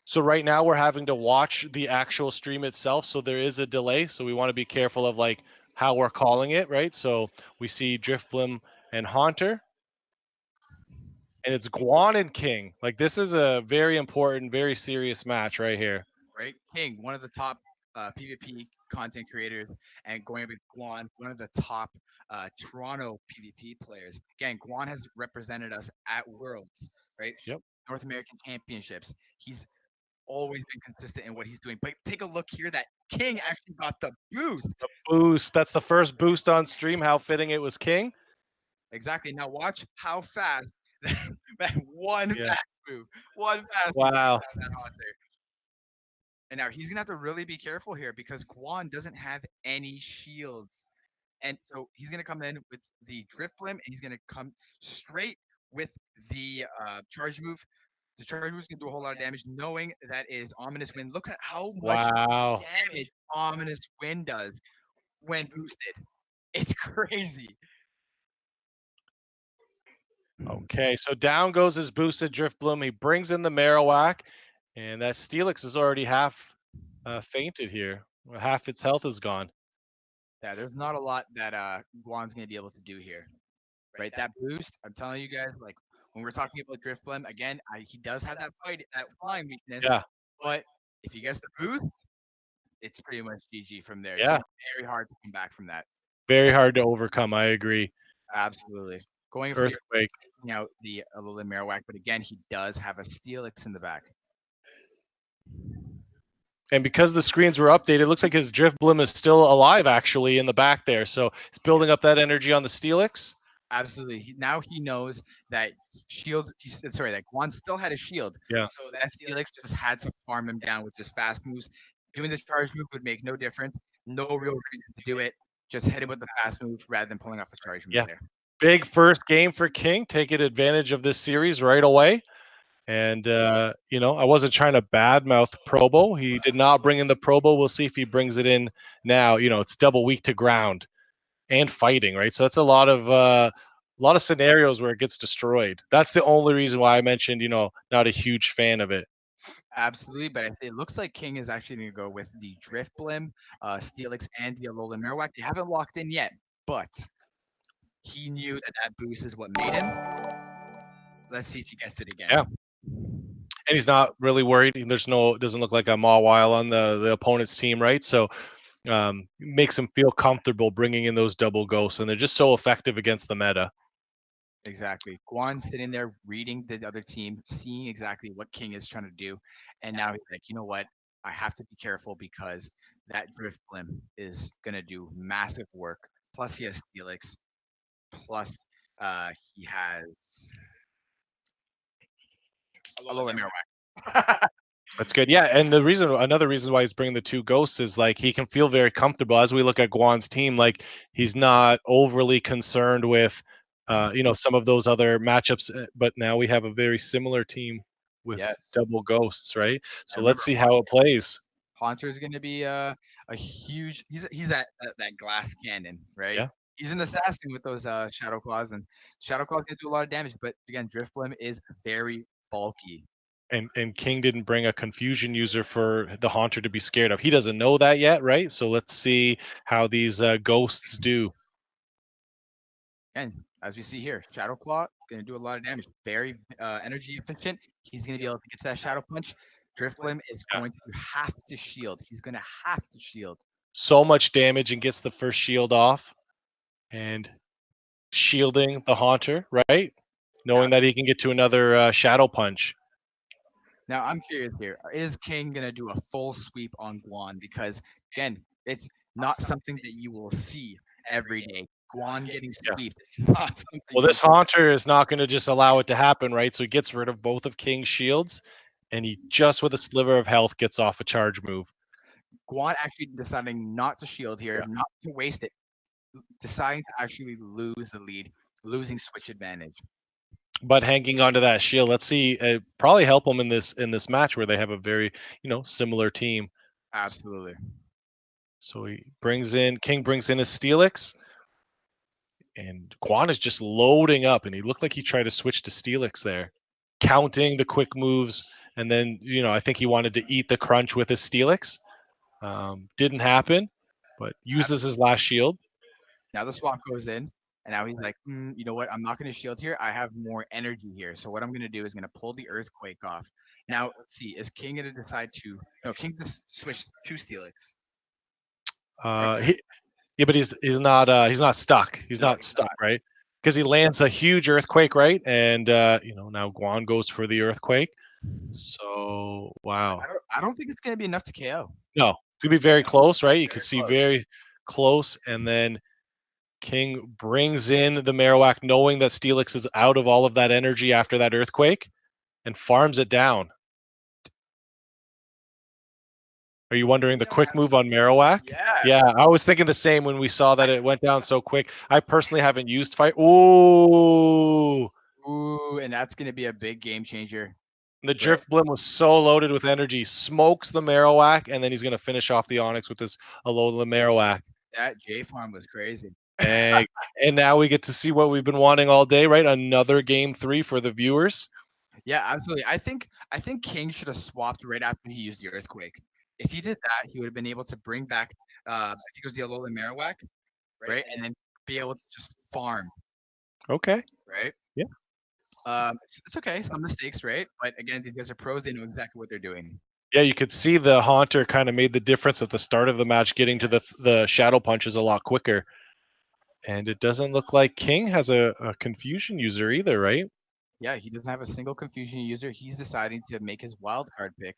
So right now we're having to watch the actual stream itself, so there is a delay. So we want to be careful of like how we're calling it, right? So we see Driftblim and Haunter, and it's Guan and King. Like this is a very important, very serious match right here. Right? King, one of the top PvP content creators, and going with Guan, one of the top Toronto PvP players. Again, Guan has represented us at Worlds, right? Yep. North American Championships. He's always been consistent in what he's doing. But take a look here that King actually got the boost. The boost. That's the first boost on stream. How fitting it was King. Exactly. Now watch how fast that one Yeah. fast move, one fast move Wow. on that Haunter. And now he's gonna have to really be careful here because Guan doesn't have any shields. And so he's gonna come in with the drift blim and he's gonna come straight with the charge move. The charge move is gonna do a whole lot of damage, knowing that is ominous wind. Look at how much Wow. damage ominous wind does when boosted. It's crazy. Okay, so down goes his boosted Driftbloom. He brings in the Marowak, and that Steelix is already half fainted here. Half its health is gone. Yeah, there's not a lot that Guan's gonna be able to do here. Right, that boost. I'm telling you guys, like when we're talking about drift blim again, he does have that fight, that flying weakness, Yeah, but if he gets the boost, it's pretty much GG from there. It's yeah. gonna be very hard to come back from that. Very hard to overcome. I agree. Absolutely. Going for Earthquake. taking out the Alolan Marowak, but again, he does have a Steelix in the back. And because the screens were updated, it looks like his Driftbloom is still alive actually in the back there. So it's building up that energy on the Steelix. Absolutely. Now he knows that shield. Sorry, that Guan still had a shield. Yeah. So that Steelix just had to farm him down with just fast moves. Doing the charge move would make no difference. No real reason to do it. Just hit him with the fast move rather than pulling off the charge move Yeah. there. Big first game for King, taking advantage of this series right away. And I wasn't trying to badmouth Probo. He did not bring in the Probo. We'll see if he brings it in now. It's double weak to ground and fighting, right? So that's a lot of scenarios where it gets destroyed. That's the only reason why I mentioned, not a huge fan of it. Absolutely, but it looks like King is actually going to go with the Drift Blim, Steelix, and the Alolan Marowak. They haven't locked in yet, but he knew that that boost is what made him. Let's see if he gets it again. Yeah. And he's not really worried. It doesn't look like a Mawile on the opponent's team, right? So makes him feel comfortable bringing in those double ghosts, and they're just so effective against the meta. Exactly. Guan sitting there reading the other team, seeing exactly what King is trying to do. And now he's like, you know what? I have to be careful because that Drift Blim is going to do massive work. Plus, he has Steelix. Plus, he has Alolan Marowak. That's good. Yeah, and another reason why he's bringing the two ghosts is like he can feel very comfortable as we look at Guan's team. Like he's not overly concerned with, some of those other matchups. But now we have a very similar team with Yes. double ghosts, right? So Remember, let's see how it plays. Haunter is going to be a huge. He's at that glass cannon, right? Yeah. He's an assassin with those shadow claws, and shadow claws can do a lot of damage. But again, Drift Blim is very bulky. And King didn't bring a confusion user for the Haunter to be scared of. He doesn't know that yet, right? So let's see how these ghosts do. And as we see here, Shadow Claw going to do a lot of damage. Very energy efficient. He's going to be able to get to that Shadow Punch. Drift Blim is going to have to shield. He's going to have to shield. So much damage and gets the first shield off. And shielding the Haunter, right? Knowing that he can get to another Shadow Punch. Now, I'm curious here. Is King going to do a full sweep on Guan? Because, again, it's not something that you will see every day. Guan getting sweeped. It's not something. Well, this Haunter is not going to just allow it to happen, right? So he gets rid of both of King's shields, and he just with a sliver of health gets off a charge move. Guan actually deciding not to shield here, not to waste it, deciding to actually lose the lead, losing switch advantage. But hanging onto that shield, let's see, probably help them in this match where they have a very similar team. Absolutely. So King brings in his Steelix, and Guan is just loading up, and he looked like he tried to switch to Steelix there, counting the quick moves and then I think he wanted to eat the crunch with his Steelix. Didn't happen, but uses his last shield. Now the swap goes in, and now he's like, you know what? I'm not going to shield here. I have more energy here. So what I'm going to do is going to pull the Earthquake off. Now, let's see. Is King going to decide to? No, King just switched to Steelix. Yeah, but he's not stuck. He's No, not he's stuck, not. right? Because he lands a huge earthquake, right? And now Guan goes for the earthquake. So wow, I don't think it's going to be enough to KO. no, it's gonna be very close, right? You can see close. very close, and then King brings in the Marowak, knowing that Steelix is out of all of that energy after that earthquake, and farms it down. Are you wondering the quick move on Marowak? Yeah, I was thinking the same when we saw that it went down so quick. I personally haven't used fight. Ooh, Ooh, and that's going to be a big game changer. the Drift Blim was so loaded with energy. Smokes the Marowak, and then he's going to finish off the Onyx with this Alola Marowak. That J farm was crazy. Dang. And now we get to see what we've been wanting all day, right? Another game 3 for the viewers. Yeah, absolutely. I think King should have swapped right after he used the Earthquake. If he did that, he would have been able to bring back, I think it was the Alola Marowak, right? And then be able to just farm, Okay. right? Yeah. It's okay. Some mistakes, right? But again, these guys are pros. They know exactly what they're doing. Yeah, you could see the Haunter kind of made the difference at the start of the match, getting to the Shadow Punches a lot quicker. And it doesn't look like King has a confusion user either, right? Yeah, he doesn't have a single confusion user. He's deciding to make his wild card pick,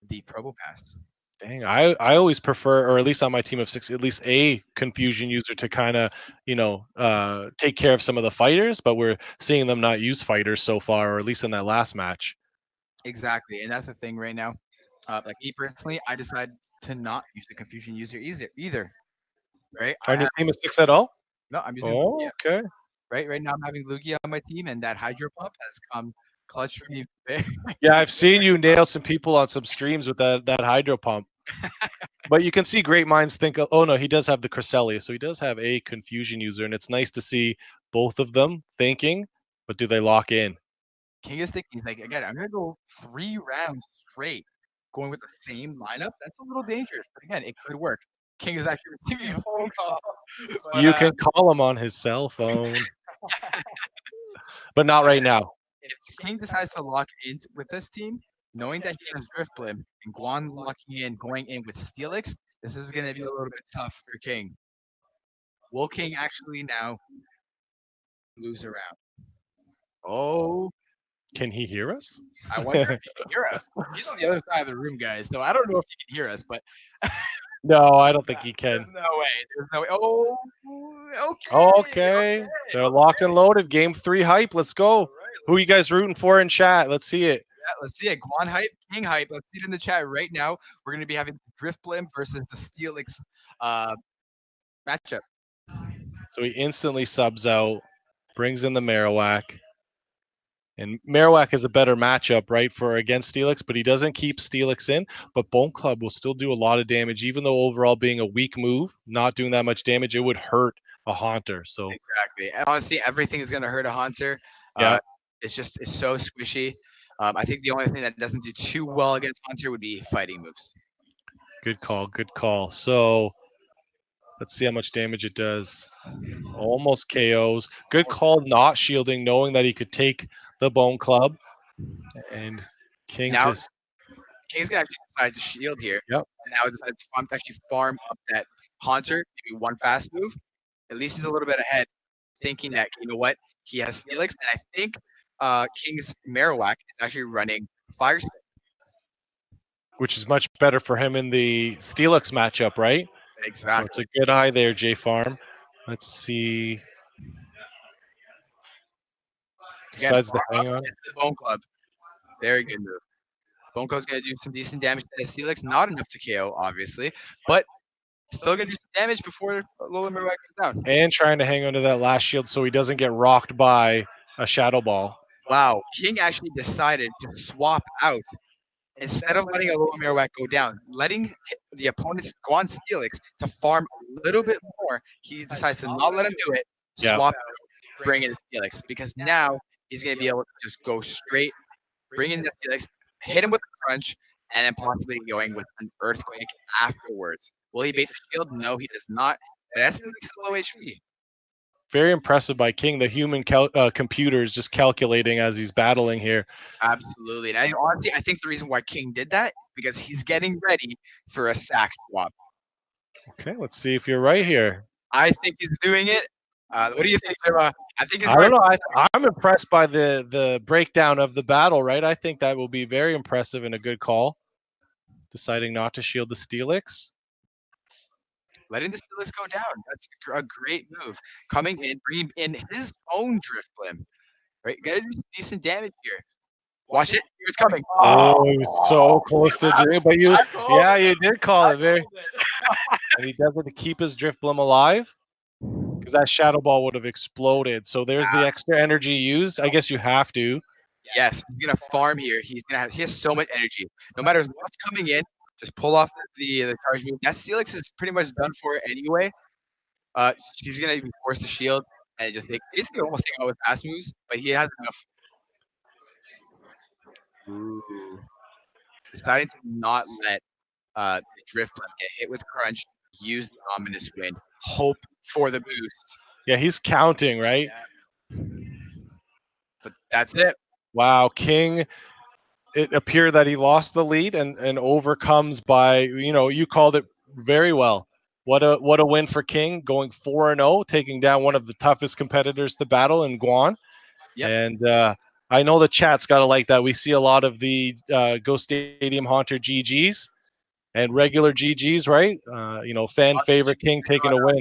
the Probo Pass. Dang, I always prefer, or at least on my team of 6, at least a confusion user to kind of, take care of some of the fighters, but we're seeing them not use fighters so far, or at least in that last match. Exactly, and that's the thing right now. Like me personally, I decided to not use the confusion user either. Right? On your team of 6 at all? No, I'm using Oh, Lugia. okay. Right now I'm having Lugia on my team, and that Hydro Pump has come clutch for me. Very Yeah, I've seen you nail some people on some streams with that hydro pump. But you can see great minds think, oh no, he does have the Cresselia, so he does have a confusion user, and it's nice to see both of them thinking, but do they lock in? King is thinking, he's like, again, I'm gonna go 3 rounds straight, going with the same lineup. That's a little dangerous, but again, it could work. King is actually receiving a phone call. But, You can call him on his cell phone, but not right now. if King decides to lock in with this team, knowing that he has Drift Blim and Guan locking in, going in with Steelix, this is going to be a little bit tough for King. Will King actually now lose a round? Oh, Can he hear us? I wonder if he can hear us. He's on the other side of the room, guys. So I don't know if he can hear us, but No, I don't think he can. there's no way. There's no way. Oh, Okay. They're locked and loaded. Game 3 hype. Let's go. Who are you guys rooting for in chat? Let's see it. Yeah, let's see it. Guan hype, King hype. Let's see it in the chat right now. We're going to be having Drift Blim versus the Steelix matchup. So he instantly subs out, brings in the Marowak. And Marowak is a better matchup, right, for against Steelix, but he doesn't keep Steelix in. But Bone Club will still do a lot of damage, even though overall being a weak move, not doing that much damage, it would hurt a Haunter. So exactly. And honestly, everything is going to hurt a Haunter. Yeah. It's so squishy. I think the only thing that doesn't do too well against Haunter would be fighting moves. Good call. Good call. So let's see how much damage it does. Almost KOs. Good call not shielding, knowing that he could take the Bone Club. And King Now, just King's going to actually decide to shield here. Yep. And now decide to actually farm up that Haunter, maybe one fast move. At least he's a little bit ahead, thinking that, you know what, he has Steelix. And I think King's Marowak is actually running Fire Stick. which is much better for him in the Steelix matchup, right? Exactly. So it's a good eye there, J Farm. Let's see. Decides to hang on. It's the Bone Club. Very good move. Bone Club's going to do some decent damage to the Steelix. Not enough to KO, obviously, but still going to do some damage before Lola Marowak goes down. And trying to hang on to that last shield so he doesn't get rocked by a Shadow Ball. Wow. King actually decided to swap out. Instead of letting a Lola Marowak go down, letting the opponent's Guan Steelix to farm a little bit more, he decides to not let him do it, swap out, bring in the Steelix, because now he's going to be able to just go straight, bring in the Steelix, hit him with a crunch, and then possibly going with an earthquake afterwards. Will he bait the shield? No, he does not. But that's still low HP. Very impressive by King. The human computer is just calculating as he's battling here. Absolutely. And honestly, I think the reason why King did that is because he's getting ready for a sack swap. Okay, let's see if you're right here. I think he's doing it. What do you think, Jimma? I think he's I don't going. know. I'm impressed by the breakdown of the battle, right? I think that will be very impressive and a good call. Deciding not to shield the Steelix. Letting the Steelix go down. That's a great move. Coming in, bringing in his own Drift Blim. Right? Gotta do some decent damage here. Watch it. He was coming. Oh, so close to doing, but you, I called yeah, it. you did call I it very. called it. And he does it to keep his Driftblim alive because that Shadow Ball would have exploded. So there's the extra energy used. I guess you have to. Yes, he's gonna farm here. He has so much energy. No matter what's coming in, just pull off the charge move. That Steelix is pretty much done for anyway. He's gonna be forced to shield and just basically almost take out with fast moves, but he has enough. Ooh. Deciding to not let the Drift Blim get hit with Crunch, use the Ominous Wind, hope for the boost. Yeah, he's counting, right? But that's it. Wow, King. It appeared that he lost the lead and overcomes by, you called it very well. What a win for King, going 4-0, taking down one of the toughest competitors to battle in Guan. Yep. And I know the chat's got to like that. We see a lot of the Go Stadium Haunter GGs and regular GGs, right? Fan favorite King taking a win.